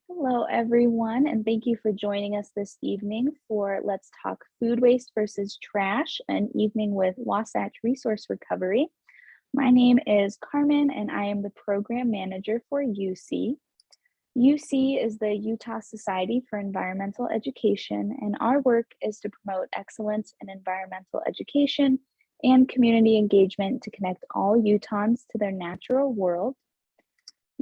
Hello, everyone, and thank you for joining us this evening for Let's Talk Food Waste versus Trash, an evening with Wasatch Resource Recovery. My name is Carmen, and I am the Program Manager for UC. UC is the Utah Society for Environmental Education, and our work is to promote excellence in environmental education and community engagement to connect all Utahns to their natural world.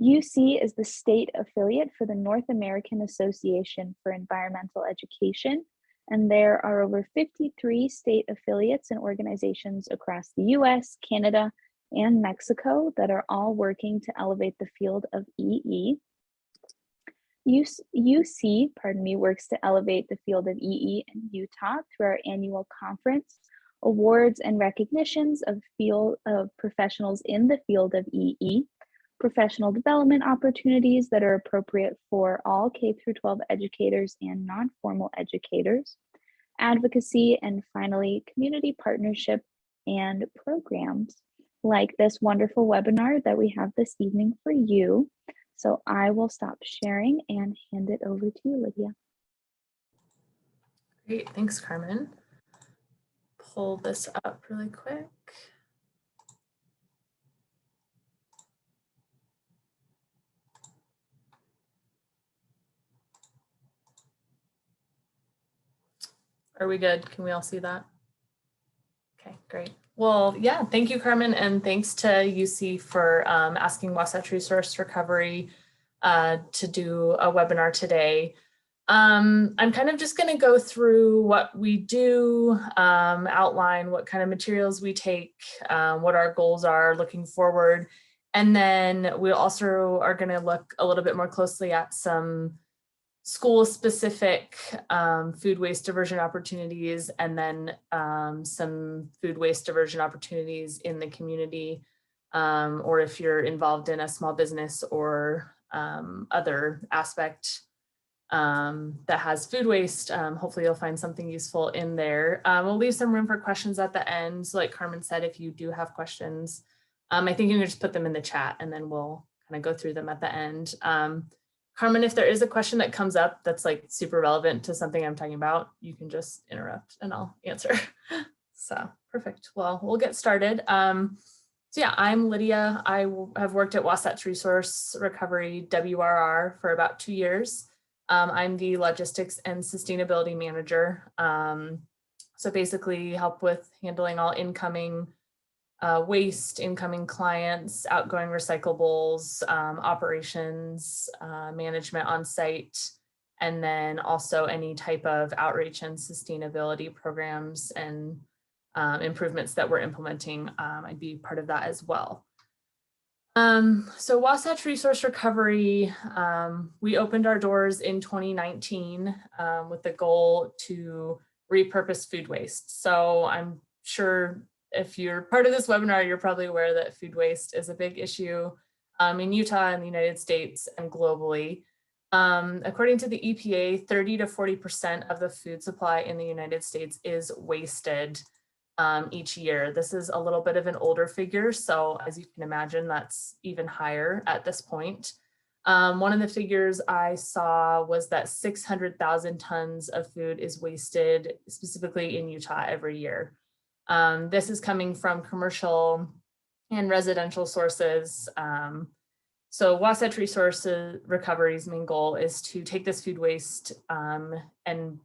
UC is the state affiliate for the North American Association for Environmental Education, and there are over 53 state affiliates and organizations across the US, Canada, and Mexico that are all working to elevate the field of EE. UC, works to elevate the field of EE in Utah through our annual conference, awards and recognitions of professionals in the field of EE, professional development opportunities that are appropriate for all K-12 educators and non-formal educators, advocacy, and finally, community partnership and programs like this wonderful webinar that we have this evening for you. So I will stop sharing and hand it over to you, Lydia. Great, thanks, Carmen. Pull this up really quick. Are we good? Can we all see that? Okay, great. Well, yeah, thank you, Carmen, and thanks to UC for asking Wasatch Resource Recovery to do a webinar today. I'm kind of just going to go through what we do, outline what kind of materials we take, what our goals are looking forward, and then we also are going to look a little bit more closely at some school-specific food waste diversion opportunities, and then some food waste diversion opportunities in the community, or if you're involved in a small business or other aspect that has food waste, hopefully you'll find something useful in there. We'll leave some room for questions at the end. So like Carmen said, if you do have questions, I think you can just put them in the chat and then we'll kind of go through them at the end. Carmen, if there is a question that comes up that's like super relevant to something I'm talking about, you can just interrupt and I'll answer. So perfect. Well, we'll get started. So yeah, I'm Lydia. I have worked at Wasatch Resource Recovery, WRR, for about 2 years. I'm the Logistics and Sustainability Manager. So basically help with handling all incoming waste, incoming clients, outgoing recyclables, operations, management on site, and then also any type of outreach and sustainability programs and improvements that we're implementing. I'd be part of that as well. So Wasatch Resource Recovery, we opened our doors in 2019 with the goal to repurpose food waste. So I'm sure if you're part of this webinar, you're probably aware that food waste is a big issue in Utah and the United States and globally. According to the EPA, 30 to 40% of the food supply in the United States is wasted each year. This is a little bit of an older figure, so as you can imagine, that's even higher at this point. One of the figures I saw was that 600,000 tons of food is wasted specifically in Utah every year. This is coming from commercial and residential sources. So Wasatch Resource Recovery's main goal is to take this food waste and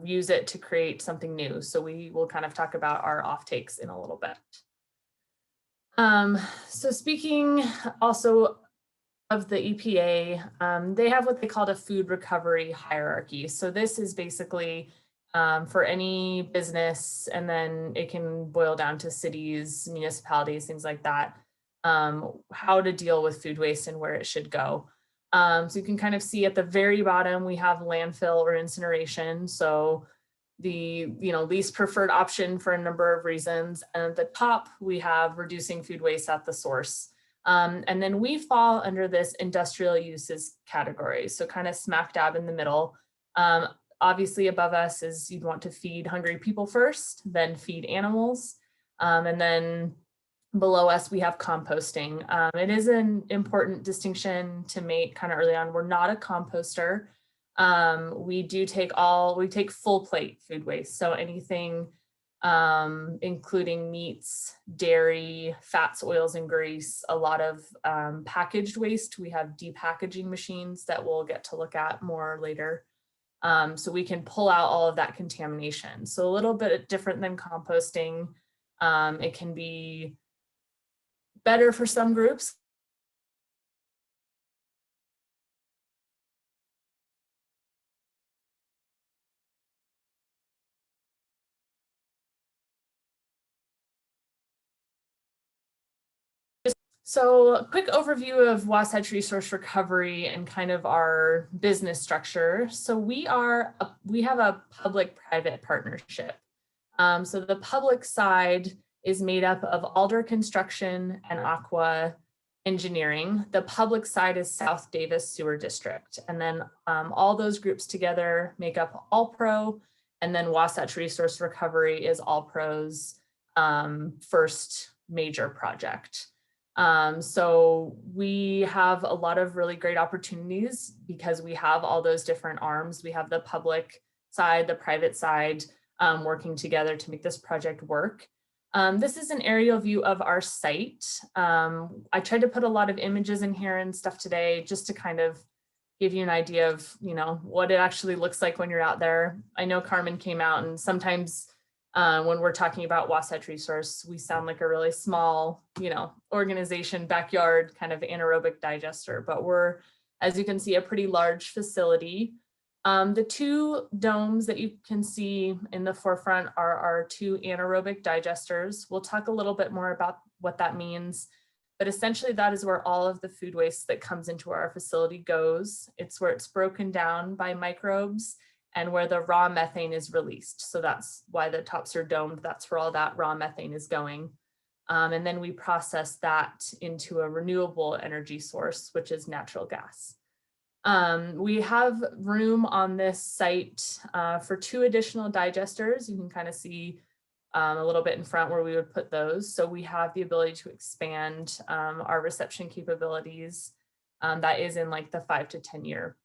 use it to create something new. So we will kind of talk about our offtakes in a little bit. So speaking also of the EPA, they have what they call a food recovery hierarchy. So this is basically for any business, and then it can boil down to cities, municipalities, things like that, how to deal with food waste and where it should go. So you can kind of see at the very bottom, we have landfill or incineration. So the least preferred option for a number of reasons. And at the top, we have reducing food waste at the source. And then we fall under this industrial uses category. So kind of smack dab in the middle. Obviously above us is you'd want to feed hungry people first, then feed animals. And then Below us, we have composting. It is an important distinction to make kind of early on. We're not a composter. We take full plate food waste. So anything including meats, dairy, fats, oils, and grease, a lot of packaged waste. We have depackaging machines that we'll get to look at more later. So we can pull out all of that contamination. So a little bit different than composting. It can be better for some groups. So a quick overview of Wasatch Resource Recovery and kind of our business structure. So we have a public-private partnership. So the public side is made up of Alder Construction and Aqua Engineering. The public side is South Davis Sewer District. And then all those groups together make up All-Pro. And then Wasatch Resource Recovery is All-Pro's first major project. So we have a lot of really great opportunities because we have all those different arms. We have the public side, the private side, working together to make this project work. This is an aerial view of our site. I tried to put a lot of images in here and stuff today just to kind of give you an idea of, what it actually looks like when you're out there. I know Carmen came out, and sometimes when we're talking about Wasatch Resource, we sound like a really small, organization, backyard kind of anaerobic digester, but we're, as you can see, a pretty large facility. The two domes that you can see in the forefront are our two anaerobic digesters. We'll talk a little bit more about what that means, but essentially that is where all of the food waste that comes into our facility goes. It's where it's broken down by microbes and where the raw methane is released. So that's why the tops are domed. That's where all that raw methane is going. And then we process that into a renewable energy source, which is natural gas. We have room on this site for 2 additional digesters. You can kind of see a little bit in front where we would put those. So we have the ability to expand our reception capabilities. That is in like the 5 to 10 year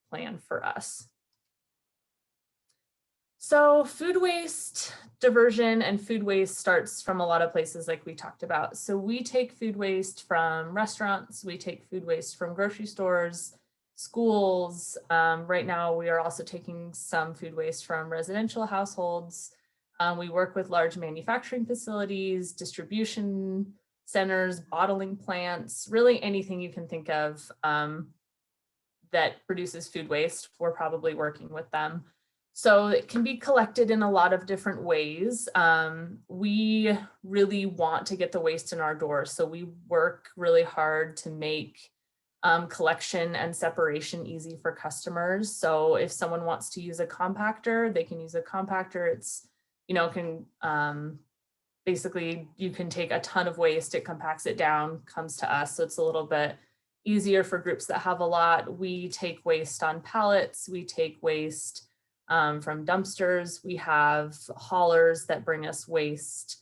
plan for us. So food waste diversion and food waste starts from a lot of places like we talked about. So we take food waste from restaurants, we take food waste from grocery stores, schools. Right now, we are also taking some food waste from residential households. We work with large manufacturing facilities, distribution centers, bottling plants, really anything you can think of that produces food waste, we're probably working with them. So it can be collected in a lot of different ways. We really want to get the waste in our door. So we work really hard to make collection and separation easy for customers. So if someone wants to use a compactor, they can use a compactor. It's, basically you can take a ton of waste, it compacts it down, comes to us. So it's a little bit easier for groups that have a lot. We take waste on pallets, we take waste from dumpsters. We have haulers that bring us waste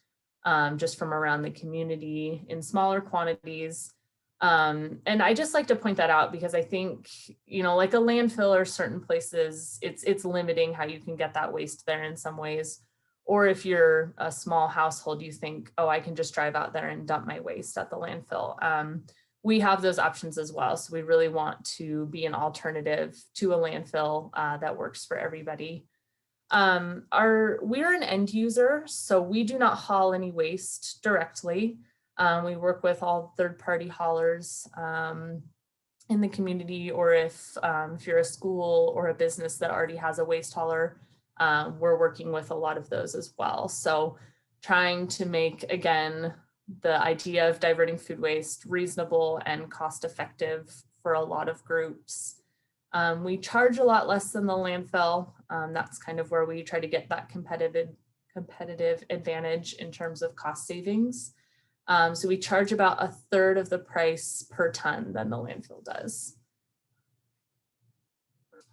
just from around the community in smaller quantities. And I just like to point that out because I think, like a landfill or certain places, it's limiting how you can get that waste there in some ways. Or if you're a small household, you think, oh, I can just drive out there and dump my waste at the landfill. We have those options as well. So we really want to be an alternative to a landfill that works for everybody. We're an end user, so we do not haul any waste directly. We work with all third-party haulers in the community, or if you're a school or a business that already has a waste hauler, we're working with a lot of those as well. So trying to make, again, the idea of diverting food waste reasonable and cost effective for a lot of groups. We charge a lot less than the landfill. That's kind of where we try to get that competitive advantage in terms of cost savings. So we charge about 1/3 of the price per ton than the landfill does.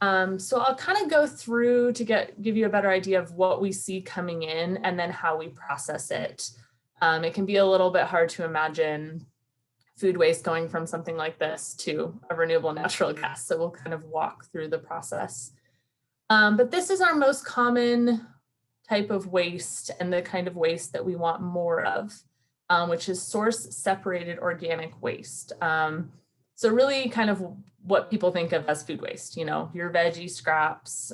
So I'll kind of go through to give you a better idea of what we see coming in and then how we process it. It can be a little bit hard to imagine food waste going from something like this to a renewable natural gas. So we'll kind of walk through the process. But this is our most common type of waste and the kind of waste that we want more of, which is source separated organic waste. So really kind of what people think of as food waste, you know, your veggie scraps,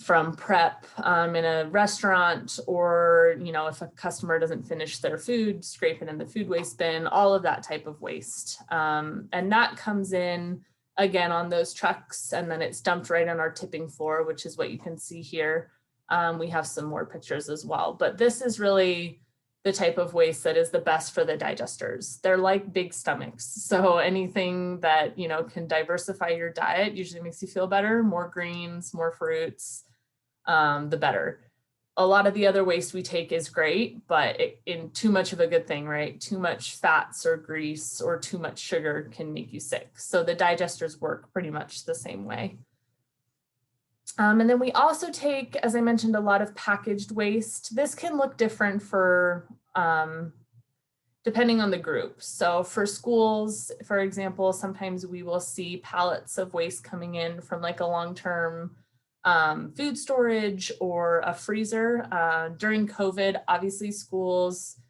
from prep in a restaurant, or, you know, if a customer doesn't finish their food, scrape it in the food waste bin, all of that type of waste. And that comes in again on those trucks, and then it's dumped right on our tipping floor, which is what you can see here. We have some more pictures as well, but this is really the type of waste that is the best for the digesters. They're like big stomachs. So anything that, you know, can diversify your diet usually makes you feel better. More greens, more fruits, the better. A lot of the other waste we take is great, but in too much of a good thing, right? Too much fats or grease or too much sugar can make you sick. So the digesters work pretty much the same way. And then we also take, as I mentioned, a lot of packaged waste. This can look different for, depending on the group. So for schools, for example, sometimes we will see pallets of waste coming in from like a long-term food storage or a freezer. During COVID, obviously schools,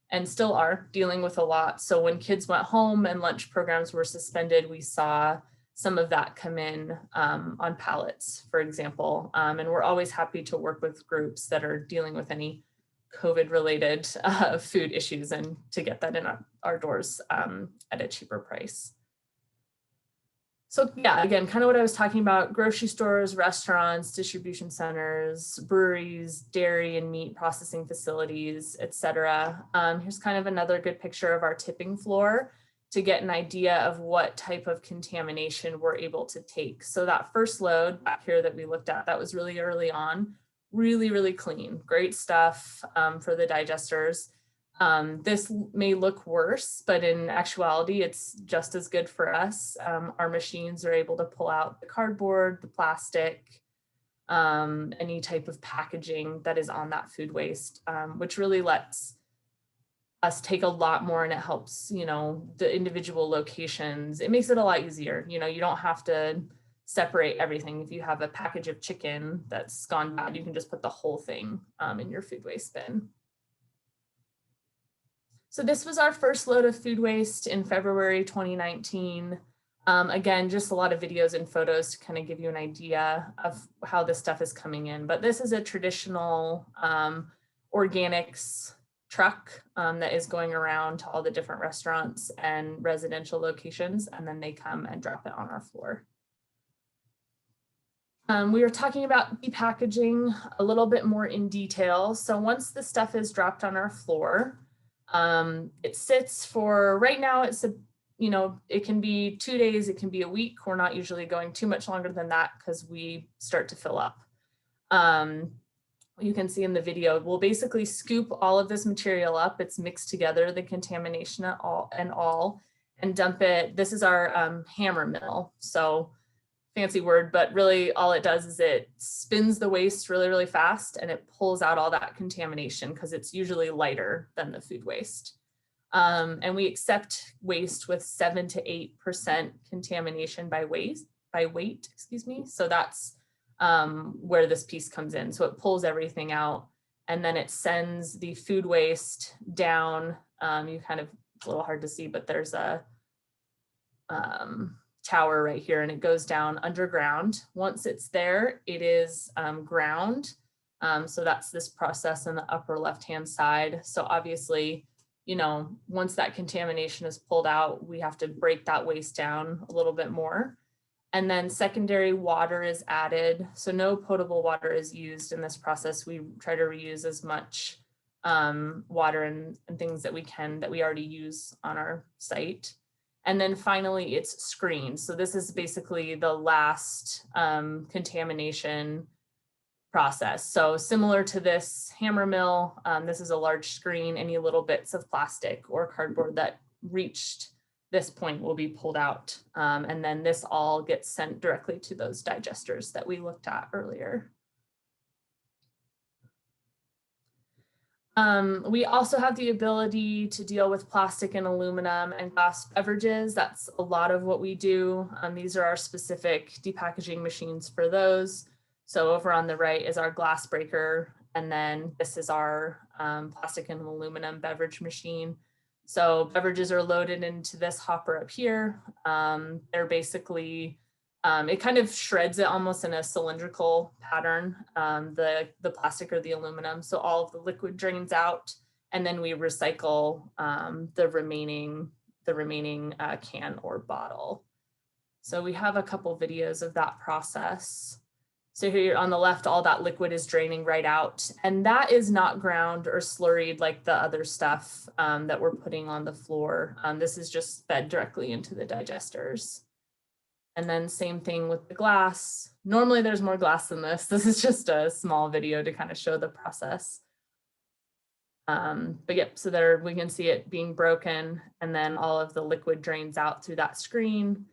and still are, dealing with a lot. So when kids went home and lunch programs were suspended, we saw some of that come in on pallets, for example. And we're always happy to work with groups that are dealing with any COVID-related food issues and to get that in our doors at a cheaper price. So yeah, again, kind of what I was talking about: grocery stores, restaurants, distribution centers, breweries, dairy and meat processing facilities, etc. Here's kind of another good picture of our tipping floor to get an idea of what type of contamination we're able to take. So that first load back here that we looked at, that was really early on, really, really clean, great stuff for the digesters. This may look worse, but in actuality, it's just as good for us. Our machines are able to pull out the cardboard, the plastic, any type of packaging that is on that food waste, which really lets us take a lot more, and it helps, you know, the individual locations. It makes it a lot easier. You know, you don't have to separate everything. If you have a package of chicken that's gone bad, you can just put the whole thing in your food waste bin. So this was our first load of food waste in February 2019. Again, just a lot of videos and photos to kind of give you an idea of how this stuff is coming in. But this is a traditional organics truck that is going around to all the different restaurants and residential locations, and then they come and drop it on our floor. We were talking about depackaging a little bit more in detail. So once the stuff is dropped on our floor, it sits for, right now it's a, you know, it can be 2 days, it can be a week. We're not usually going too much longer than that because we start to fill up. You can see in the video, we'll basically scoop all of this material up. It's mixed together, the contamination and dump it. This is our hammer mill. So fancy word, but really all it does is it spins the waste really, really fast, and it pulls out all that contamination because it's usually lighter than the food waste. And we accept waste with 7 to 8% contamination by weight, excuse me. So that's where this piece comes in. So it pulls everything out, and then it sends the food waste down. You kind of, it's a little hard to see, but there's a tower right here, and it goes down underground. Once it's there, it is ground. So that's this process in the upper left-hand side. So obviously, you know, once that contamination is pulled out, we have to break that waste down a little bit more. And then secondary water is added. So no potable water is used in this process. We try to reuse as much water and things that we can, that we already use on our site. And then finally, it's screened. So this is basically the last contamination process. So similar to this hammer mill, this is a large screen. Any little bits of plastic or cardboard that reached this point will be pulled out. And then this all gets sent directly to those digesters that we looked at earlier. We also have the ability to deal with plastic and aluminum and glass beverages. That's a lot of what we do. These are our specific depackaging machines for those. So over on the right is our glass breaker, and then this is our plastic and aluminum beverage machine. So beverages are loaded into this hopper up here. They're basically, it kind of shreds it almost in a cylindrical pattern, the plastic or the aluminum. So all of the liquid drains out, and then we recycle the remaining can or bottle. So we have a couple videos of that process. So here on the left, all that liquid is draining right out, and that is not ground or slurried like the other stuff that we're putting on the floor. This is just fed directly into the digesters. And then same thing with the glass. Normally there's more glass than this. This is just a small video to kind of show the process. But yep, so there we can see it being broken, and then all of the liquid drains out through that screen.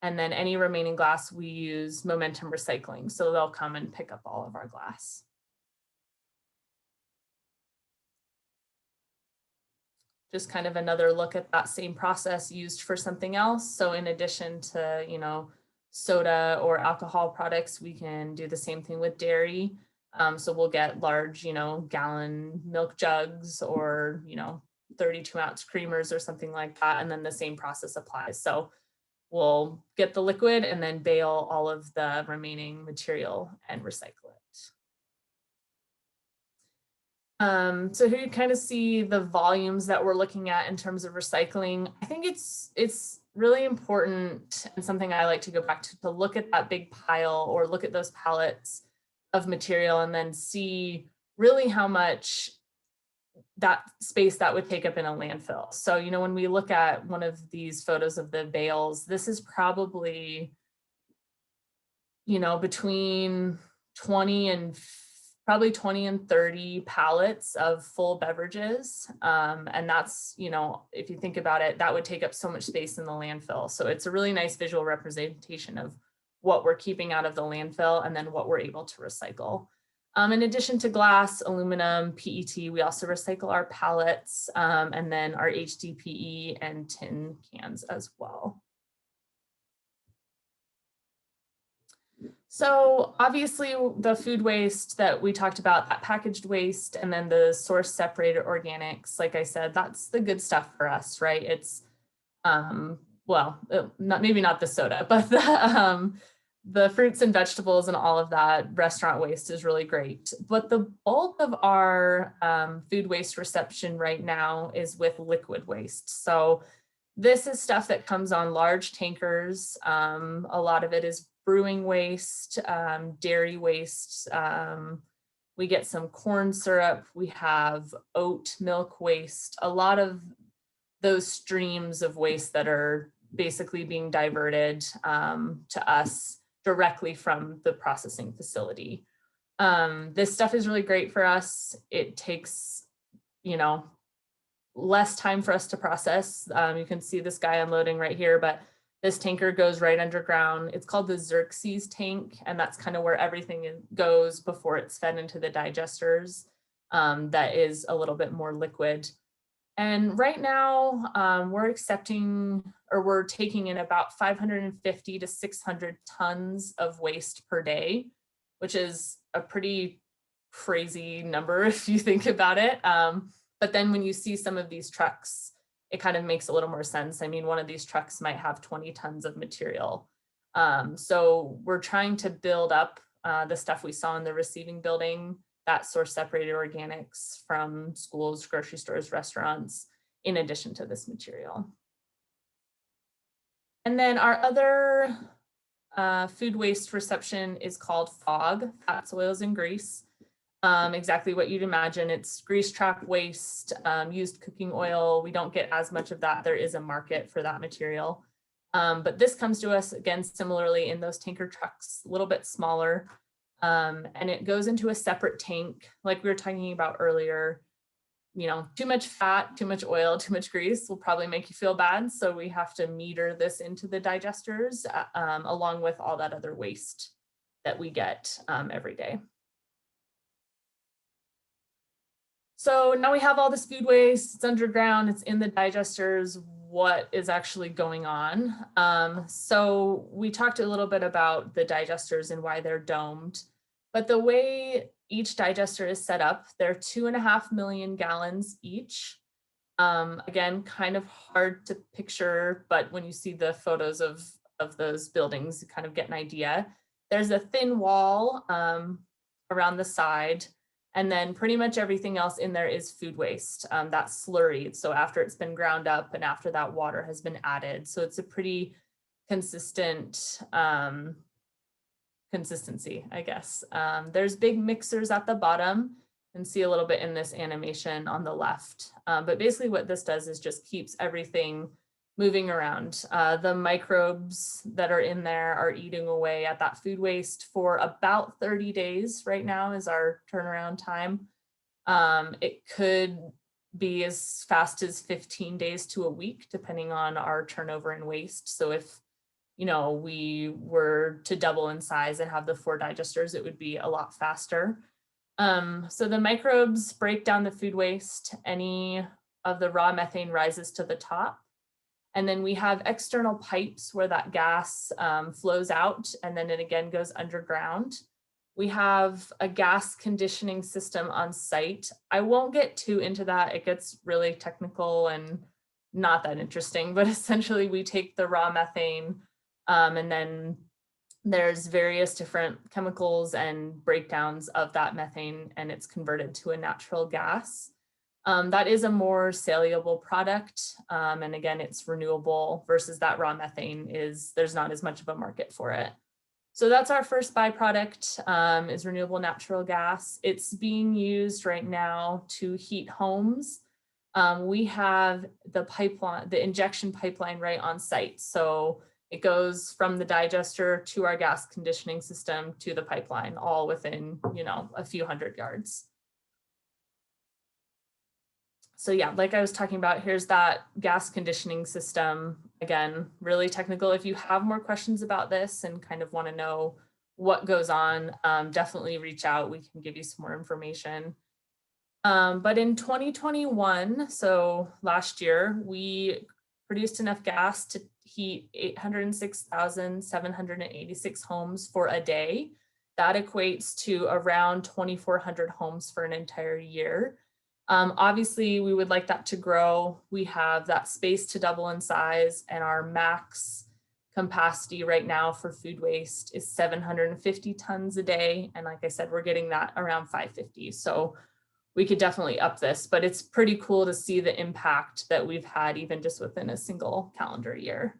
And then any remaining glass, we use momentum recycling. So they'll come and pick up all of our glass. Just kind of another look at that same process used for something else. So in addition to, you know, soda or alcohol products, we can do the same thing with dairy. So we'll get large, you know, gallon milk jugs or, you know, 32-ounce creamers or something like that. And then the same process applies. So we'll get the liquid and then bale all of the remaining material and recycle it. So here you kind of see the volumes that we're looking at in terms of recycling. I think it's really important, and something I like to go back to look at that big pile or look at those pallets of material and then see really how much that space that would take up in a landfill. So, you know, when we look at one of these photos of the bales, this is probably, you know, between 20 and 30 pallets of full beverages. And that's, you know, if you think about it, that would take up so much space in the landfill. So it's a really nice visual representation of what we're keeping out of the landfill and then what we're able to recycle. In addition to glass, aluminum, PET, we also recycle our pallets and then our HDPE and tin cans as well. So obviously the food waste that we talked about, that packaged waste, and then the source separated organics, like I said, that's the good stuff for us, right? It's, well, maybe not the soda, but the fruits and vegetables and all of that restaurant waste is really great. But the bulk of our food waste reception right now is with liquid waste. So this is stuff that comes on large tankers. A lot of it is brewing waste, dairy waste. We get some corn syrup. We have oat milk waste. A lot of those streams of waste that are basically being diverted to us directly from the processing facility. This stuff is really great for us. It takes, you know, less time for us to process. You can see this guy unloading right here, but this tanker goes right underground. It's called the Xerxes tank, and that's kind of where everything goes before it's fed into the digesters. That is a little bit more liquid. And right now we're accepting, or we're taking in about 550 to 600 tons of waste per day, which is a pretty crazy number if you think about it. But then when you see some of these trucks, it kind of makes a little more sense. I mean, one of these trucks might have 20 tons of material. So we're trying to build up the stuff we saw in the receiving building, that source separated organics from schools, grocery stores, restaurants, in addition to this material. And then our other food waste reception is called FOG, fats, oils, and grease. Exactly what you'd imagine. It's grease trap waste, used cooking oil. We don't get as much of that. There is a market for that material. But this comes to us, again, similarly in those tanker trucks, a little bit smaller. And it goes into a separate tank, like we were talking about earlier. You know, too much fat, too much oil, too much grease will probably make you feel bad. So we have to meter this into the digesters along with all that other waste that we get every day. So now we have all this food waste, it's underground, it's in the digesters. What is actually going on? So we talked a little bit about the digesters and why they're domed, but the way each digester is set up, they're 2.5 million gallons each. Again, kind of hard to picture, but when you see the photos of those buildings, you kind of get an idea. There's a thin wall around the side, and then pretty much everything else in there is food waste that's slurried. So after it's been ground up and after that water has been added. So it's a pretty consistent consistency, I guess. There's big mixers at the bottom, and see a little bit in this animation on the left. But basically what this does is just keeps everything moving around. The microbes that are in there are eating away at that food waste for about 30 days right now is our turnaround time. It could be as fast as 15 days to a week, depending on our turnover and waste. So if we were to double in size and have the 4 digesters, it would be a lot faster. So the microbes break down the food waste. Any of the raw methane rises to the top. And then we have external pipes where that gas flows out, and then it again goes underground. We have a gas conditioning system on site. I won't get too into that. It gets really technical and not that interesting, but essentially we take the raw methane and then there's various different chemicals and breakdowns of that methane, and it's converted to a natural gas. That is a more saleable product. And again, it's renewable versus that raw methane there's not as much of a market for it. So that's our first byproduct is renewable natural gas. It's being used right now to heat homes. We have the injection pipeline right on site. So it goes from the digester to our gas conditioning system to the pipeline, all within, a few hundred yards. So yeah, like I was talking about, here's that gas conditioning system. Again, really technical. If you have more questions about this and kind of want to know what goes on, definitely reach out. We can give you some more information. But in 2021, so last year, we produced enough gas to heat 806,786 homes for a day. That equates to around 2,400 homes for an entire year. Obviously, we would like that to grow. We have that space to double in size, and our max capacity right now for food waste is 750 tons a day. And like I said, we're getting that around 550. So we could definitely up this, but it's pretty cool to see the impact that we've had even just within a single calendar year.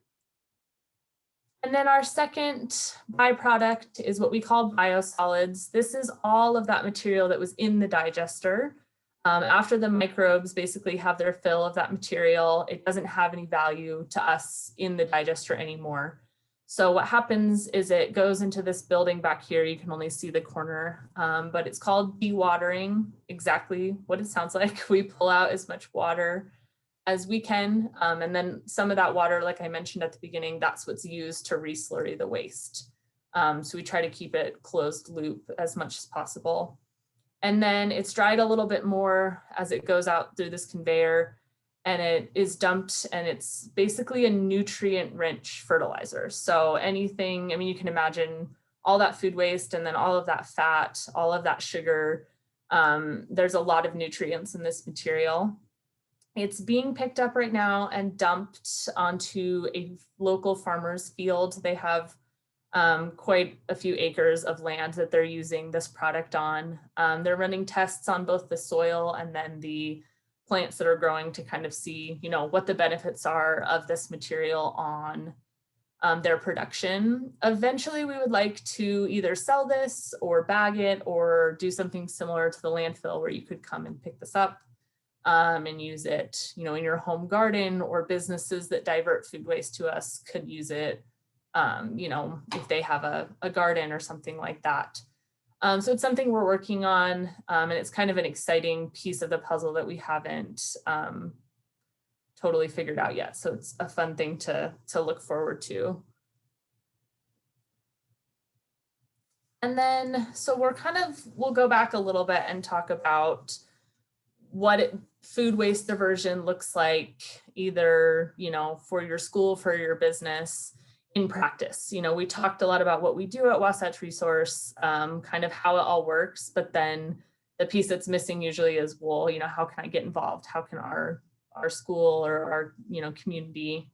And then our second byproduct is what we call biosolids. This is all of that material that was in the digester. After the microbes basically have their fill of that material, it doesn't have any value to us in the digester anymore. So what happens is it goes into this building back here. You can only see the corner, but it's called dewatering, exactly what it sounds like. We pull out as much water as we can. And then some of that water, like I mentioned at the beginning, that's what's used to re-slurry the waste. So we try to keep it closed loop as much as possible. And then it's dried a little bit more as it goes out through this conveyor, and it is dumped, and it's basically a nutrient-rich fertilizer. So anything, you can imagine all that food waste and then all of that fat, all of that sugar. There's a lot of nutrients in this material. It's being picked up right now and dumped onto a local farmer's field. They have quite a few acres of land that they're using this product on. They're running tests on both the soil and then the plants that are growing to kind of see, what the benefits are of this material on their production. Eventually, we would like to either sell this or bag it or do something similar to the landfill where you could come and pick this up and use it, in your home garden, or businesses that divert food waste to us could use it, if they have a garden or something like that. So it's something we're working on, and it's kind of an exciting piece of the puzzle that we haven't totally figured out yet. So it's a fun thing to look forward to. And then, so we'll go back a little bit and talk about food waste diversion looks like, either, for your school, for your business, in practice. We talked a lot about what we do at Wasatch Resource, kind of how it all works, but then the piece that's missing usually is, well, how can I get involved? How can our school or our, community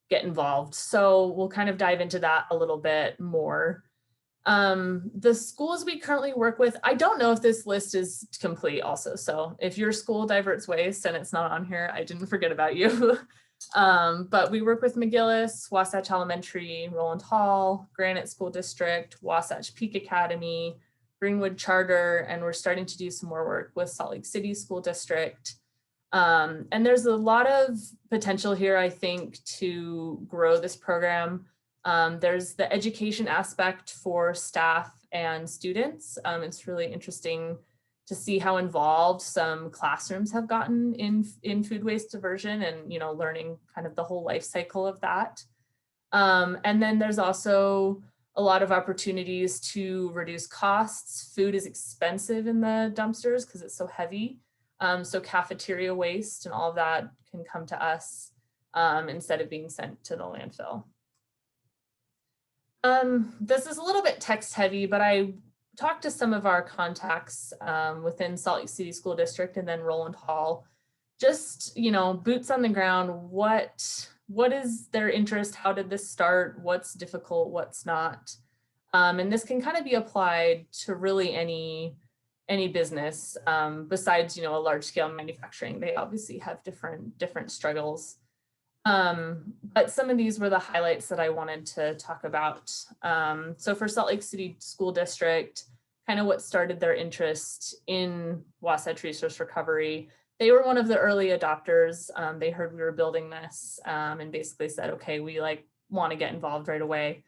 get involved? So we'll kind of dive into that a little bit more. The schools we currently work with, I don't know if this list is complete also. So if your school diverts waste and it's not on here, I didn't forget about you. But we work with McGillis, Wasatch Elementary, Roland Hall, Granite School District, Wasatch Peak Academy, Greenwood Charter, and we're starting to do some more work with Salt Lake City School District. And there's a lot of potential here, I think, to grow this program. There's the education aspect for staff and students. It's really interesting to see how involved some classrooms have gotten in food waste diversion and, learning kind of the whole life cycle of that. And then there's also a lot of opportunities to reduce costs. Food is expensive in the dumpsters because it's so heavy. So cafeteria waste and all of that can come to us instead of being sent to the landfill. This is a little bit text heavy, but I talked to some of our contacts within Salt Lake City School District and then Roland Hall. Just, boots on the ground, what is their interest? How did this start? What's difficult? What's not? And this can kind of be applied to really any business besides, a large scale manufacturing. They obviously have different struggles. But some of these were the highlights that I wanted to talk about. So for Salt Lake City School District, kind of what started their interest in Wasatch Resource Recovery. They were one of the early adopters. They heard we were building this and basically said, okay, we want to get involved right away.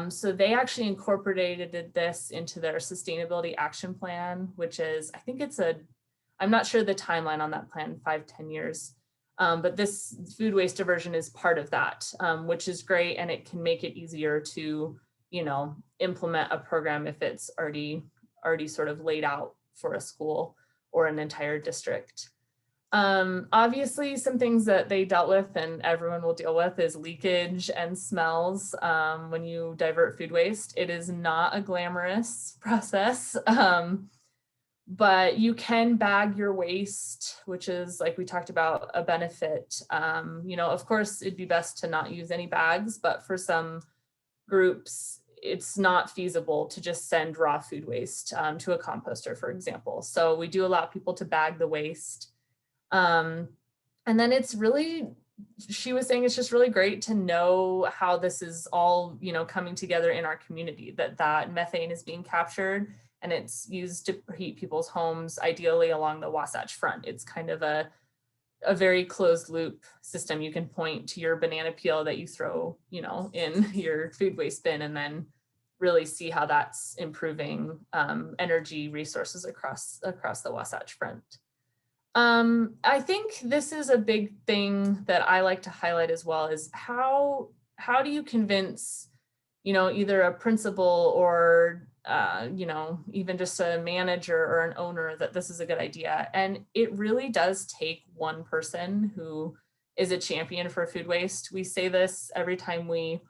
So they actually incorporated this into their sustainability action plan, which is, I think I'm not sure the timeline on that plan, 5-10 years. But this food waste diversion is part of that, which is great. And it can make it easier to, implement a program if it's already sort of laid out for a school or an entire district. Obviously, some things that they dealt with and everyone will deal with is leakage and smells when you divert food waste. It is not a glamorous process. But you can bag your waste, which is, like we talked about, a benefit. Of course, it'd be best to not use any bags, but for some groups, it's not feasible to just send raw food waste to a composter, for example. So we do allow people to bag the waste. And then she was saying it's just really great to know how this is all, coming together in our community, that methane is being captured and it's used to heat people's homes, ideally along the Wasatch Front. It's kind of a very closed loop system. You can point to your banana peel that you throw, in your food waste bin and then really see how that's improving energy resources across the Wasatch Front. I think this is a big thing that I like to highlight as well, is how do you convince, either a principal or, even just a manager or an owner that this is a good idea. And it really does take one person who is a champion for food waste. We say this every time we,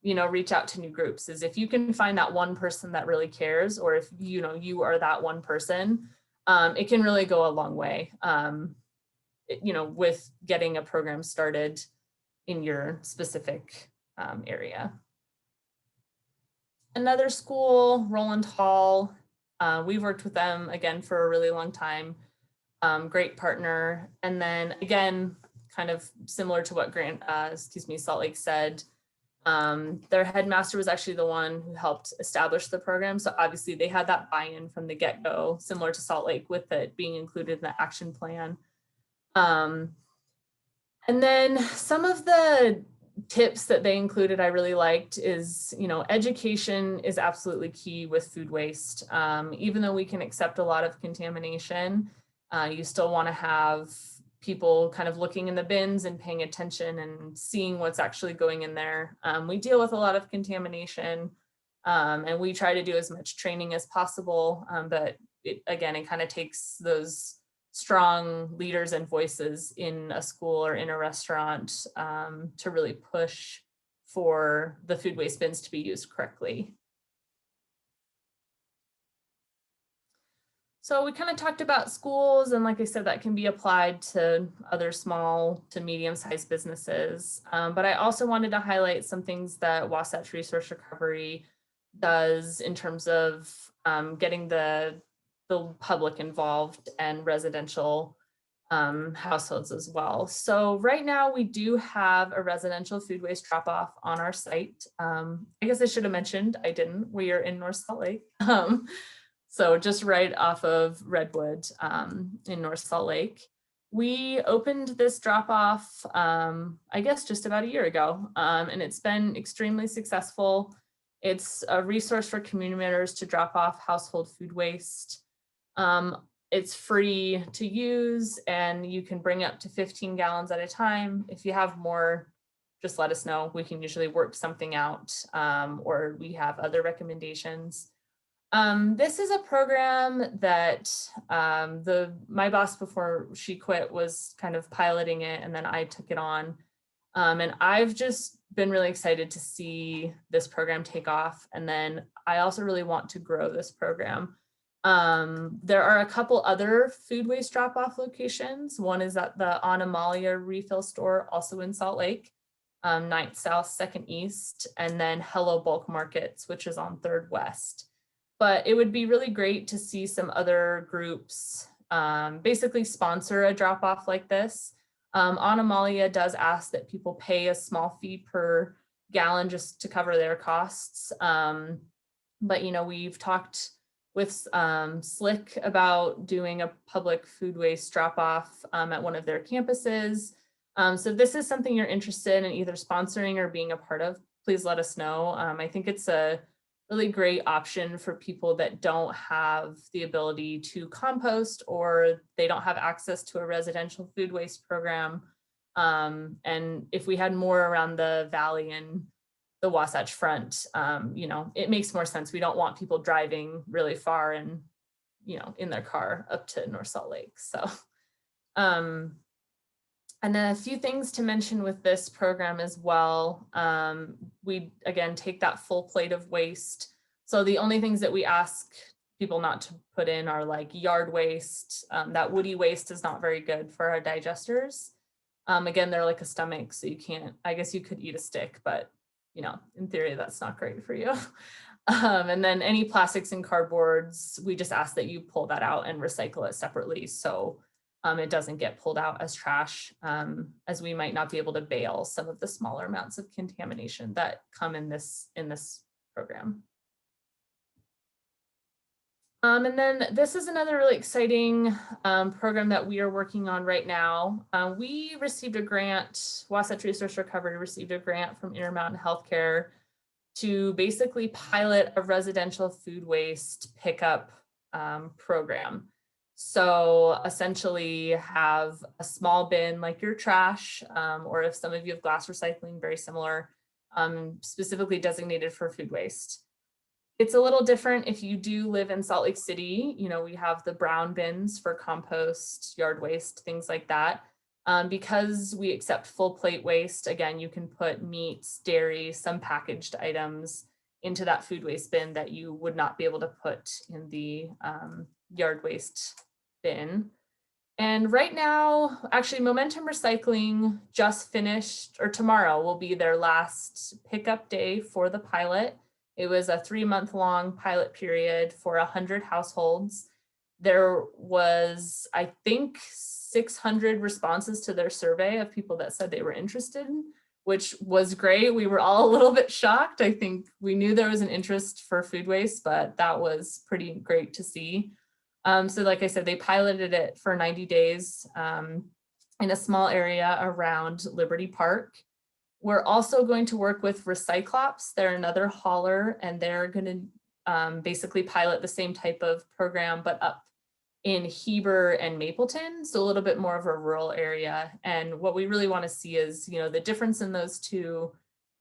reach out to new groups, is if you can find that one person that really cares, or if, you are that one person, it can really go a long way, with getting a program started in your specific area. Another school, Roland Hall, we've worked with them again for a really long time. Great partner. And then again, kind of similar to what Salt Lake said, their headmaster was actually the one who helped establish the program. So obviously they had that buy-in from the get-go, similar to Salt Lake, with it being included in the action plan. And then some of the tips that they included I really liked is, education is absolutely key with food waste. Even though we can accept a lot of contamination, you still want to have people kind of looking in the bins and paying attention and seeing what's actually going in there. We deal with a lot of contamination, and we try to do as much training as possible, but it kind of takes those strong leaders and voices in a school or in a restaurant to really push for the food waste bins to be used correctly. So we kind of talked about schools, and like I said, that can be applied to other small to medium-sized businesses. But I also wanted to highlight some things that Wasatch Resource Recovery does in terms of getting the public involved and residential households as well. So right now we do have a residential food waste drop-off on our site. I guess I should have mentioned, I didn't. We are in North Salt Lake. So just right off of Redwood in North Salt Lake. We opened this drop-off, I guess just about a year ago, and it's been extremely successful. It's a resource for community members to drop off household food waste. It's free to use, and you can bring up to 15 gallons at a time. If you have more, just let us know. We can usually work something out, or we have other recommendations. This is a program that my boss before she quit was kind of piloting it, and then I took it on. And I've just been really excited to see this program take off. And then I also really want to grow this program. There are a couple other food waste drop-off locations. One is at the Anaerobic refill store, also in Salt Lake, 9th South, 2nd East, and then Hello Bulk Markets, which is on 3rd West. But it would be really great to see some other groups basically sponsor a drop-off like this. Anaerobic does ask that people pay a small fee per gallon just to cover their costs. But you know, we've talked with Slick about doing a public food waste drop-off at one of their campuses. So if this is something you're interested in either sponsoring or being a part of, please let us know. I think it's a really great option for people that don't have the ability to compost, or they don't have access to a residential food waste program. And if we had more around the valley and the Wasatch Front, you know, it makes more sense. We don't want people driving really far and, you know, in their car up to North Salt Lake. So, and then a few things to mention with this program as well. We, again, take that full plate of waste. So the only things that we ask people not to put in are like yard waste. That woody waste is not very good for our digesters. Again, they're like a stomach, so you can't, I guess you could eat a stick, but you know, in theory, that's not great for you. And then any plastics and cardboards, we just ask that you pull that out and recycle it separately. So it doesn't get pulled out as trash, as we might not be able to bale some of the smaller amounts of contamination that come in this program. And then this is another really exciting program that we are working on right now. We received a grant, Wasatch Resource Recovery received a grant from Intermountain Healthcare to basically pilot a residential food waste pickup program. So essentially have a small bin like your trash, or if some of you have glass recycling, very similar, specifically designated for food waste. It's a little different if you do live in Salt Lake City. You know, we have the brown bins for compost, yard waste, things like that. Because we accept full plate waste, again, you can put meats, dairy, some packaged items into that food waste bin that you would not be able to put in the yard waste bin. And right now, actually, Momentum Recycling just finished, or tomorrow will be their last pickup day for the pilot. It was a 3-month-long pilot period for 100 households. There was, I think, 600 responses to their survey of people that said they were interested, which was great. We were all a little bit shocked. I think we knew there was an interest for food waste, but that was pretty great to see. So like I said, they piloted it for 90 days in a small area around Liberty Park. We're also going to work with Recyclops. They're another hauler, and they're going to basically pilot the same type of program, but up in Heber and Mapleton, so a little bit more of a rural area. And what we really want to see is, you know, the difference in those two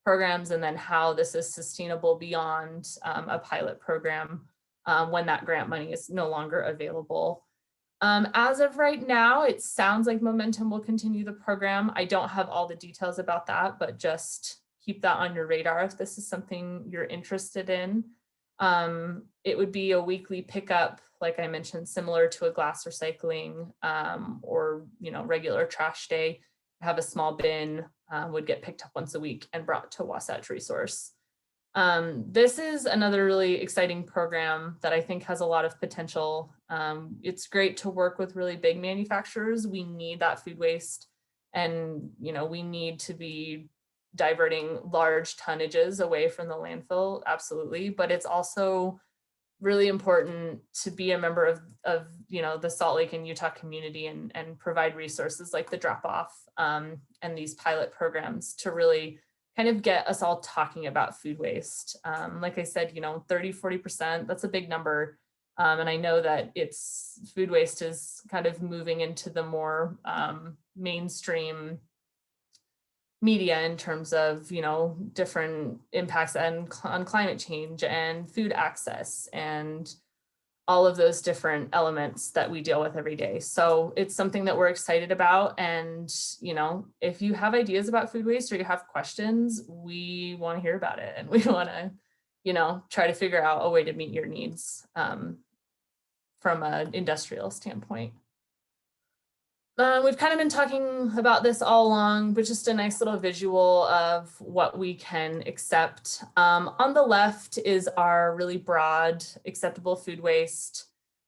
programs, and then how this is sustainable beyond a pilot program when that grant money is no longer available. As of right now, it sounds like Momentum will continue the program. I don't have all the details about that, but just keep that on your radar if this is something you're interested in. It would be a weekly pickup, like I mentioned, similar to a glass recycling or regular trash day. Have a small bin, would get picked up once a week and brought to Wasatch Resource. This is another really exciting program that I think has a lot of potential. It's great to work with really big manufacturers. We need that food waste, and we need to be diverting large tonnages away from the landfill, absolutely. But it's also really important to be a member of the Salt Lake and Utah community and provide resources like the drop off and these pilot programs to really kind of get us all talking about food waste. Like I said, 30–40%, that's a big number. And I know that food waste is kind of moving into the more mainstream media in terms of, different impacts on climate change and food access and all of those different elements that we deal with every day. So it's something that we're excited about. And, if you have ideas about food waste or you have questions, we want to hear about it. And we want to, try to figure out a way to meet your needs from an industrial standpoint. We've kind of been talking about this all along, but just a nice little visual of what we can accept. On the left is our really broad acceptable food waste.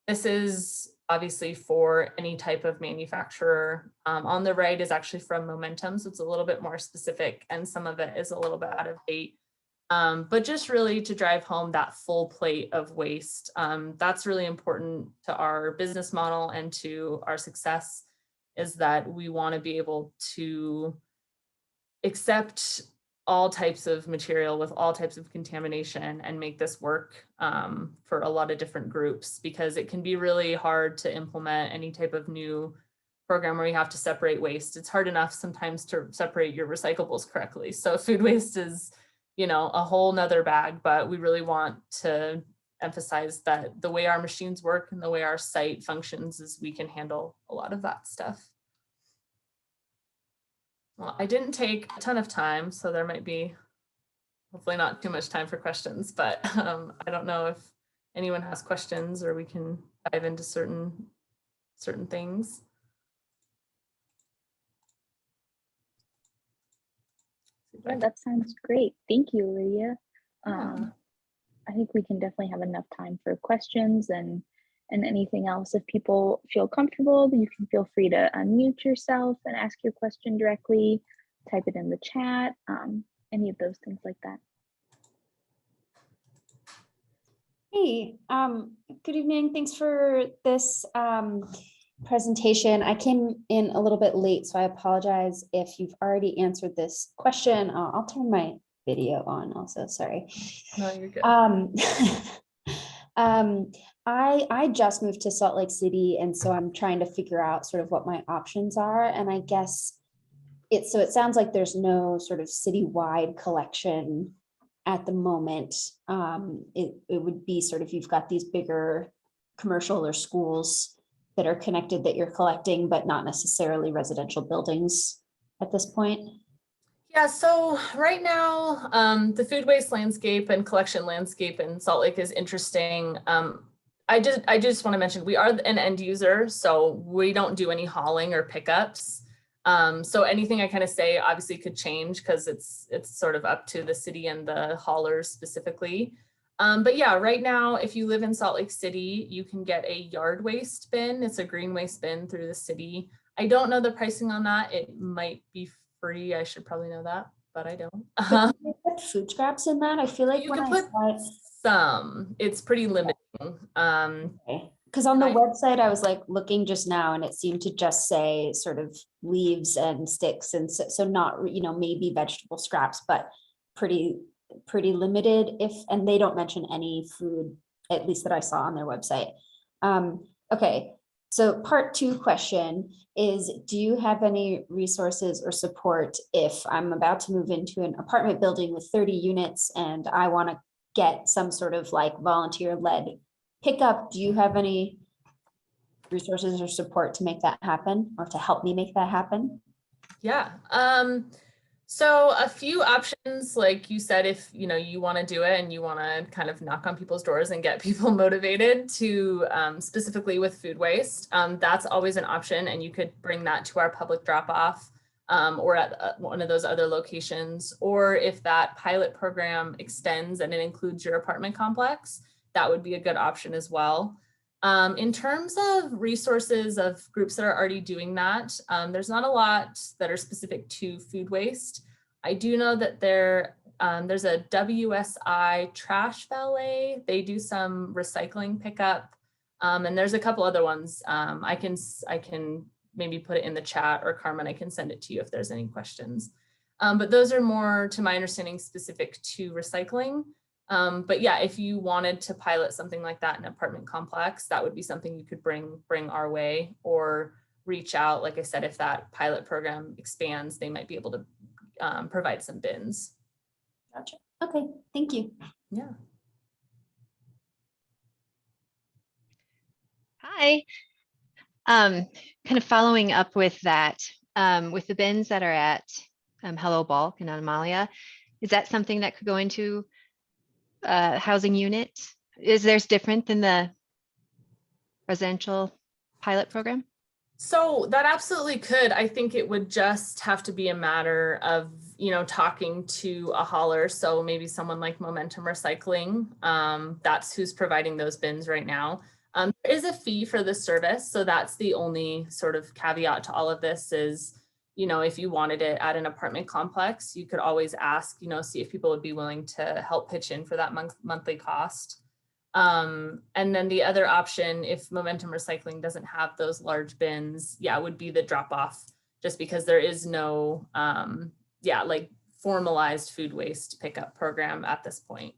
This is obviously for any type of manufacturer. On the right is actually from Momentum, so it's a little bit more specific, and some of it is a little bit out of date. But just really to drive home that full plate of waste. That's really important to our business model and to our success, is that we want to be able to accept all types of material with all types of contamination and make this work for a lot of different groups, because it can be really hard to implement any type of new program where you have to separate waste. It's hard enough sometimes to separate your recyclables correctly. So food waste is, a whole nother bag, but we really want to emphasize that the way our machines work and the way our site functions is we can handle a lot of that stuff. Well, I didn't take a ton of time, so there might be hopefully not too much time for questions, but I don't know if anyone has questions or we can dive into certain things. Yeah, that sounds great. Thank you, Lydia. Yeah. I think we can definitely have enough time for questions and anything else. If people feel comfortable, you can feel free to unmute yourself and ask your question directly, type it in the chat, any of those things like that. Hey, good evening. Thanks for this presentation. I came in a little bit late, so I apologize if you've already answered this question. I'll turn my video on also, sorry. No, you're good. I just moved to Salt Lake City, and so I'm trying to figure out sort of what my options are. And I guess it sounds like there's no sort of citywide collection at the moment. It would be sort of, you've got these bigger commercial or schools that are connected that you're collecting, but not necessarily residential buildings at this point. Yeah, so right now, the food waste landscape and collection landscape in Salt Lake is interesting. I just want to mention, we are an end user, so we don't do any hauling or pickups. So anything I kind of say obviously could change because it's sort of up to the city and the haulers specifically. But yeah, right now, if you live in Salt Lake City, you can get a yard waste bin. It's a green waste bin through the city. I don't know the pricing on that. It might be free. I should probably know that, but I don't. Can you put food scraps in that? I feel like you can put some. It's pretty limiting. Because on the website, I was like looking just now, and it seemed to just say sort of leaves and sticks, and so not maybe vegetable scraps, but pretty limited. And they don't mention any food, at least that I saw on their website. Okay. So part 2 question is, do you have any resources or support if I'm about to move into an apartment building with 30 units and I want to get some sort of like volunteer-led pickup? Do you have any resources or support to make that happen, or to help me make that happen? Yeah. So a few options, like you said, if you want to do it and you want to kind of knock on people's doors and get people motivated to specifically with food waste, that's always an option. And you could bring that to our public drop-off or at one of those other locations. Or if that pilot program extends and it includes your apartment complex, that would be a good option as well. In terms of resources of groups that are already doing that, there's not a lot that are specific to food waste. I do know that there's a WSI trash valet. They do some recycling pickup, and there's a couple other ones. I can maybe put it in the chat, or Carmen, I can send it to you if there's any questions. But those are more, to my understanding, specific to recycling. But yeah, if you wanted to pilot something like that in an apartment complex, that would be something you could bring our way, or reach out. Like I said, if that pilot program expands, they might be able to provide some bins. Gotcha. Okay, thank you. Yeah. Hi. Kind of following up with that, with the bins that are at Hello Bulk and Anomalia, is that something that could go into housing unit? Is theirs different than the residential pilot program? So that absolutely could. I think it would just have to be a matter of, talking to a hauler. So maybe someone like Momentum Recycling, that's who's providing those bins right now. There is a fee for the service. So that's the only sort of caveat to all of this is, if you wanted it at an apartment complex, you could always ask, see if people would be willing to help pitch in for that monthly cost. And then the other option, if Momentum Recycling doesn't have those large bins, would be the drop off, just because there is no, like formalized food waste pickup program at this point.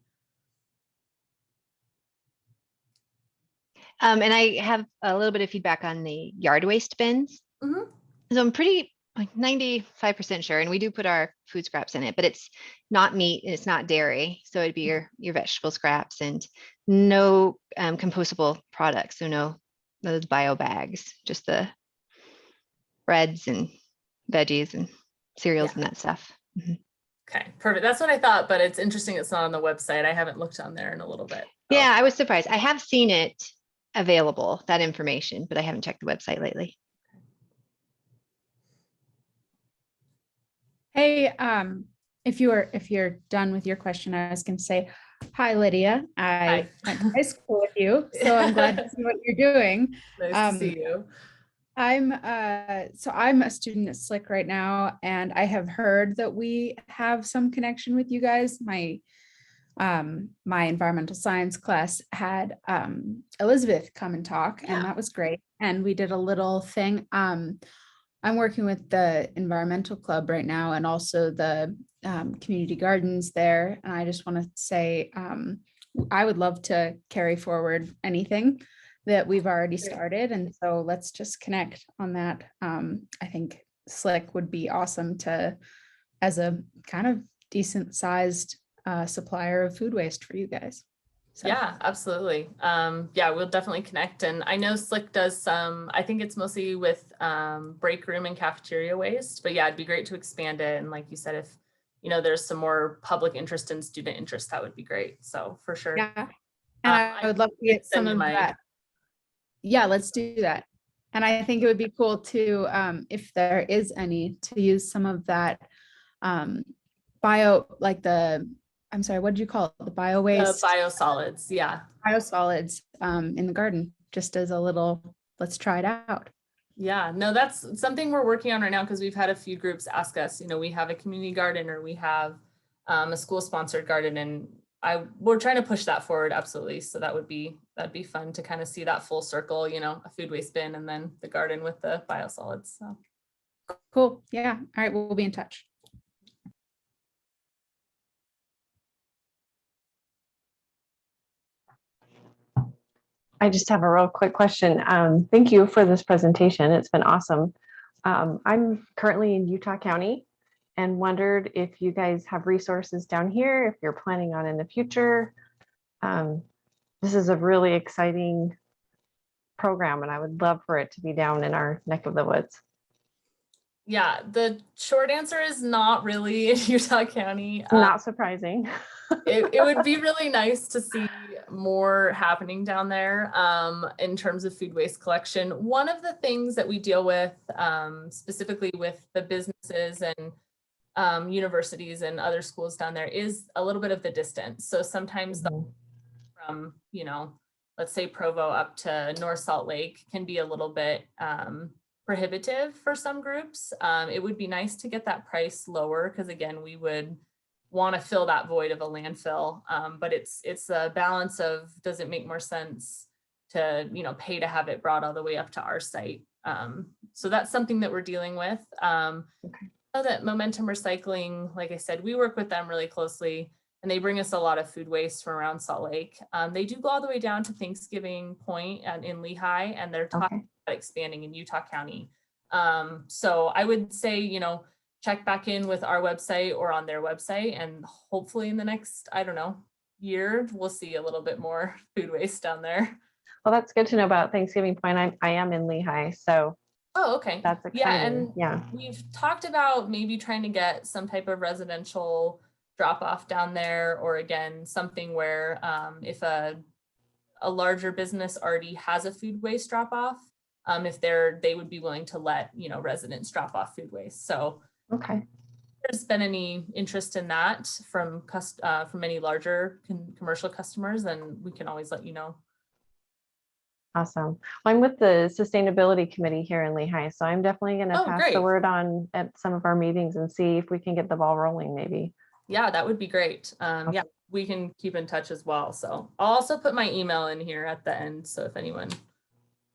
And I have a little bit of feedback on the yard waste bins. Mm-hmm. So I'm pretty like 95% sure, and we do put our food scraps in it, but it's not meat and it's not dairy. So it'd be your vegetable scraps and no compostable products. So no those bio bags, just the breads and veggies and cereals and that stuff. Mm-hmm. Okay, perfect. That's what I thought, but it's interesting it's not on the website. I haven't looked on there in a little bit. Yeah, I was surprised. I have seen it available, that information, but I haven't checked the website lately. Hey, if you're done with your question, I was going to say, hi, Lydia. I went to high school with you, so I'm glad to see what you're doing. Nice to see you. I'm a student at Slick right now, and I have heard that we have some connection with you guys. My environmental science class had Elizabeth come and talk, and that was great. And we did a little thing. I'm working with the environmental club right now, and also the community gardens there. And I just want to say, I would love to carry forward anything that we've already started. And so let's just connect on that. I think Slick would be awesome as a kind of decent sized supplier of food waste for you guys. So. Yeah, absolutely. We'll definitely connect. And I know Slick does some, I think it's mostly with break room and cafeteria waste, but yeah, it'd be great to expand it. And like you said, if there's some more public interest and student interest, that would be great. So for sure. Yeah. And I would love to get some of that. Yeah, let's do that. And I think it would be cool to, if there is any, to use some of that I'm sorry, what did you call it? The bio waste? Biosolids, yeah. Biosolids in the garden, just as a little, let's try it out. Yeah, no, that's something we're working on right now, because we've had a few groups ask us, we have a community garden, or we have a school sponsored garden, and we're trying to push that forward. Absolutely. So that'd be fun to kind of see that full circle, a food waste bin and then the garden with the biosolids. So cool. Yeah. All right. We'll be in touch. I just have a real quick question. Thank you for this presentation. It's been awesome. I'm currently in Utah County and wondered if you guys have resources down here, if you're planning on in the future. This is a really exciting program, and I would love for it to be down in our neck of the woods. Yeah, the short answer is not really in Utah County. Not surprising. It would be really nice to see more happening down there in terms of food waste collection. One of the things that we deal with specifically with the businesses and universities and other schools down there is a little bit of the distance. So sometimes from, let's say Provo up to North Salt Lake can be a little bit prohibitive for some groups. It would be nice to get that price lower because again, we would want to fill that void of a landfill. But it's a balance of, does it make more sense to, pay to have it brought all the way up to our site? So that's something that we're dealing with. Okay. I know that Momentum Recycling, like I said, we work with them really closely and they bring us a lot of food waste from around Salt Lake. They do go all the way down to Thanksgiving Point in Lehigh, and they're talking about expanding in Utah County. So I would say, check back in with our website or on their website, and hopefully in the next, year, we'll see a little bit more food waste down there. Well, that's good to know about Thanksgiving Point. I am in Lehigh, so Oh, okay. that's exciting. Yeah, and we've talked about maybe trying to get some type of residential drop off down there, or again, something where if a larger business already has a food waste drop off, if they would be willing to let residents drop off food waste. So okay. If there's been any interest in that from any larger commercial customers, then we can always let you know. Awesome. Well, I'm with the sustainability committee here in Lehigh, so I'm definitely going to pass great. the word on at some of our meetings and see if we can get the ball rolling maybe. Yeah, that would be great. Yeah, we can keep in touch as well. So I'll also put my email in here at the end. So if anyone,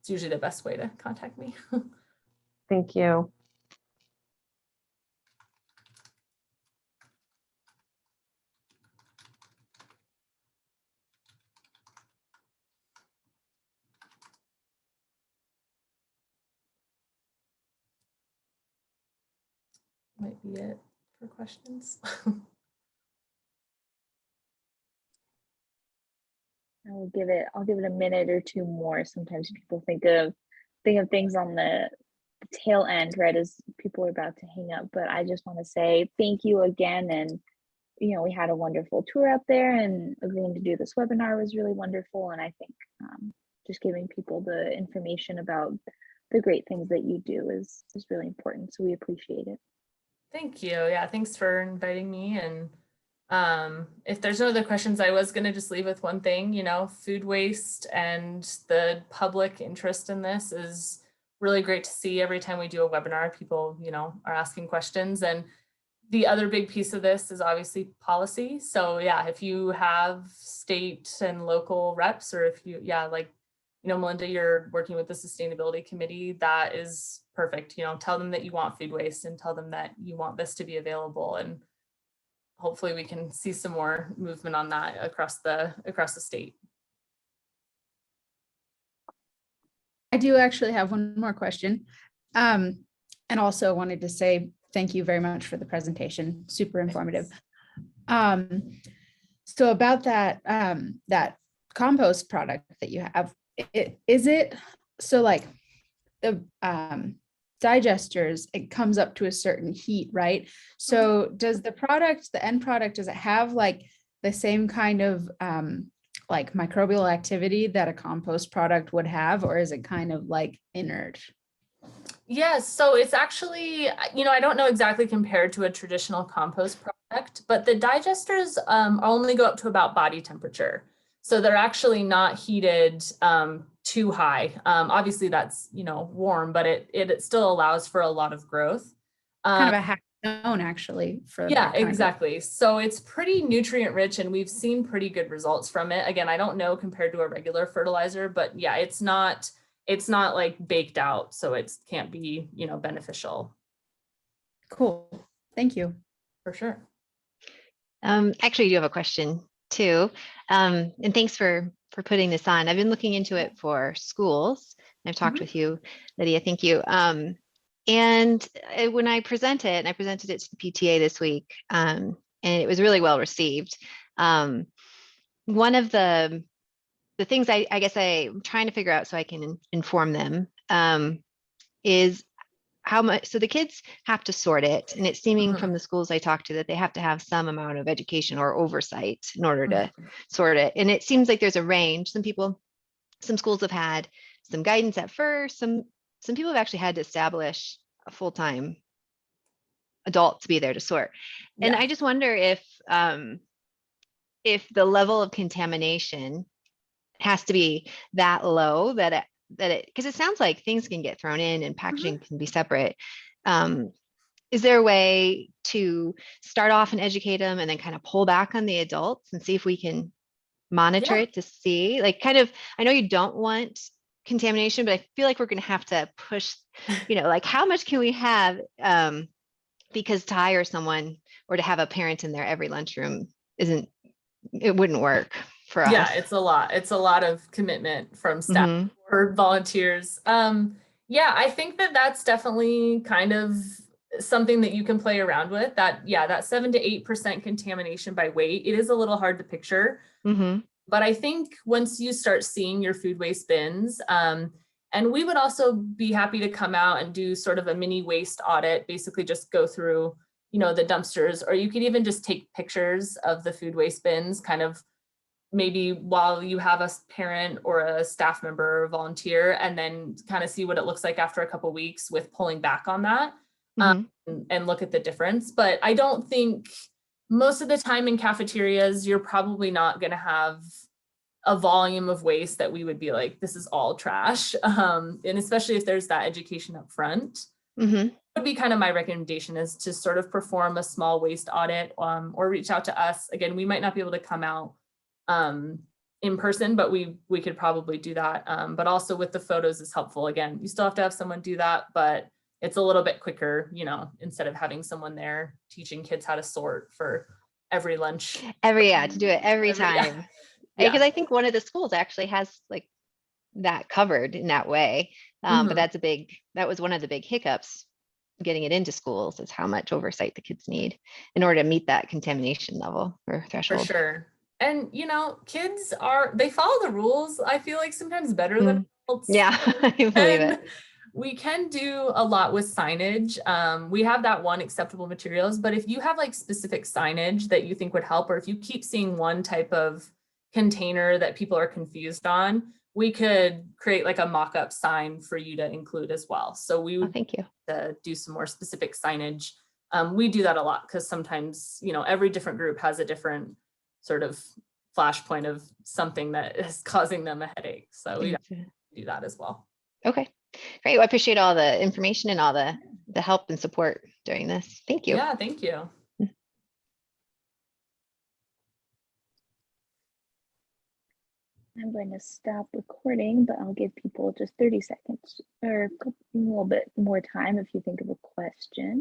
it's usually the best way to contact me. Thank you. Might be it for questions. I'll give it a minute or two more. Sometimes people think of things on the tail end, right, as people are about to hang up. But I just want to say thank you again. And we had a wonderful tour out there, and agreeing to do this webinar was really wonderful. And I think just giving people the information about the great things that you do is really important. So we appreciate it. Thank you. Yeah, thanks for inviting me. And if there's no other questions, I was going to just leave with one thing. Food waste and the public interest in this is really great to see. Every time we do a webinar, people are asking questions. And the other big piece of this is obviously policy. So yeah, if you have state and local reps, or if you, Melinda, you're working with the sustainability committee, that is perfect. Tell them that you want food waste and tell them that you want this to be available. And hopefully we can see some more movement on that across the state. I do actually have one more question. And also wanted to say thank you very much for the presentation. Super informative. So about that, that compost product that you have, is it so like the digesters, it comes up to a certain heat, right? So does the end product, does it have like the same kind of like microbial activity that a compost product would have, or is it kind of like inert? Yes, so it's actually, I don't know exactly compared to a traditional compost product, but the digesters only go up to about body temperature. So they're actually not heated too high. Obviously that's, warm, but it still allows for a lot of growth. Kind of a hack zone actually. Yeah, exactly. So it's pretty nutrient rich, and we've seen pretty good results from it. Again, I don't know compared to a regular fertilizer, but yeah, it's not like baked out, so it can't be, beneficial. Cool. Thank you. For sure. Actually, I do have a question too. And thanks for putting this on. I've been looking into it for schools. I've talked with you, Lydia. Thank you. And when I presented it to the PTA this week, and it was really well received. One of the the things I guess I'm trying to figure out so I can inform them is how much, so the kids have to sort it, and it's seeming from the schools I talked to that they have to have some amount of education or oversight in order to sort it. And it seems like there's a range. Some schools have had some guidance at first. Some people have actually had to establish a full-time adult to be there to sort. And I just wonder if the level of contamination has to be that low that it, because it sounds like things can get thrown in and packaging can be separate. Is there a way to start off and educate them and then kind of pull back on the adults and see if we can monitor it to see, like, kind of, I know you don't want contamination, but I feel like we're going to have to push, like, how much can we have, because to hire someone or to have a parent in there every lunchroom it wouldn't work for us. Yeah, it's a lot of commitment from staff or volunteers. I think that's definitely kind of something that you can play around with. That 7 to 8% contamination by weight, it is a little hard to picture. But I think once you start seeing your food waste bins, and we would also be happy to come out and do sort of a mini waste audit, basically just go through, the dumpsters, or you could even just take pictures of the food waste bins, kind of maybe while you have a parent or a staff member or volunteer, and then kind of see what it looks like after a couple of weeks with pulling back on that, and look at the difference. But I don't think most of the time in cafeterias, you're probably not going to have a volume of waste that we would be like, this is all trash. And especially if there's that education up front. Would be kind of my recommendation, is to sort of perform a small waste audit, or reach out to us. Again, we might not be able to come out in person, but we could probably do that. But also with the photos is helpful. Again, you still have to have someone do that, but it's a little bit quicker, instead of having someone there teaching kids how to sort for every lunch. To do it every time. Because I think one of the schools actually has like that covered in that way. But that was one of the big hiccups getting it into schools, is how much oversight the kids need in order to meet that contamination level or threshold. For sure. And, kids they follow the rules, I feel like, sometimes better than adults. Yeah, I believe it. We can do a lot with signage. We have that one, acceptable materials, but if you have like specific signage that you think would help, or if you keep seeing one type of container that people are confused on, we could create like a mock-up sign for you to include as well. So we would thank you. Do some more specific signage. We do that a lot because sometimes, every different group has a different sort of flashpoint of something that is causing them a headache. So we do that as well. Okay, great. Well, I appreciate all the information and all the help and support during this. Thank you. Yeah, thank you. I'm going to stop recording, but I'll give people just 30 seconds or a little bit more time if you think of a question.